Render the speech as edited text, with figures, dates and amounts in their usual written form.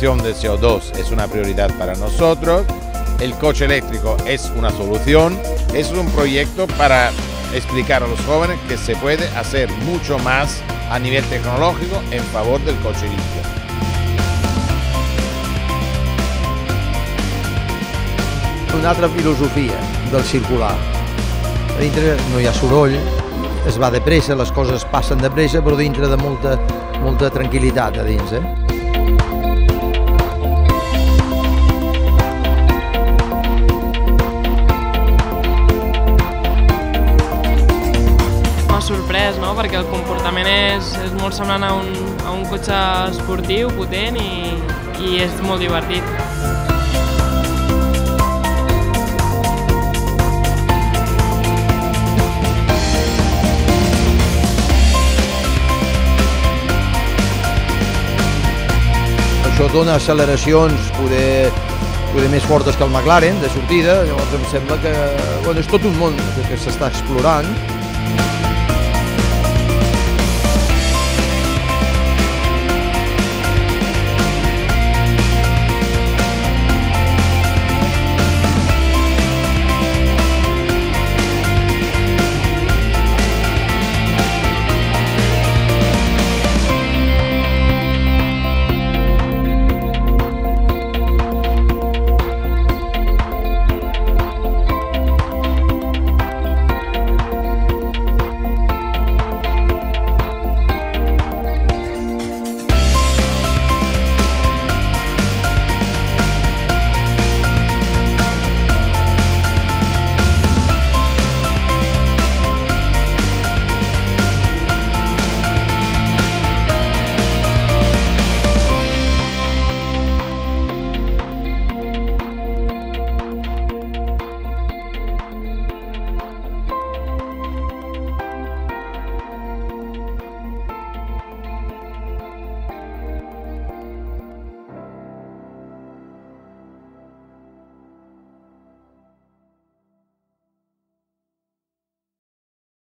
reducción de CO2 es una prioridad para nosotros. El coche eléctrico es una solución. Es un proyecto para explicar a los jóvenes que se puede hacer mucho más a nivel tecnológico en favor del coche limpio. Una altra filosofia del circular. A dintre no hi ha soroll, es va de pressa, les coses passen de pressa, però dintre de molta tranquil·litat a dins. M'ha sorprès, no? Perquè el comportament és molt semblant a un cotxe esportiu, potent i és molt divertit. Això dona acceleracions poder més fortes que el McLaren de sortida, llavors em sembla que és tot un món que s'està explorant.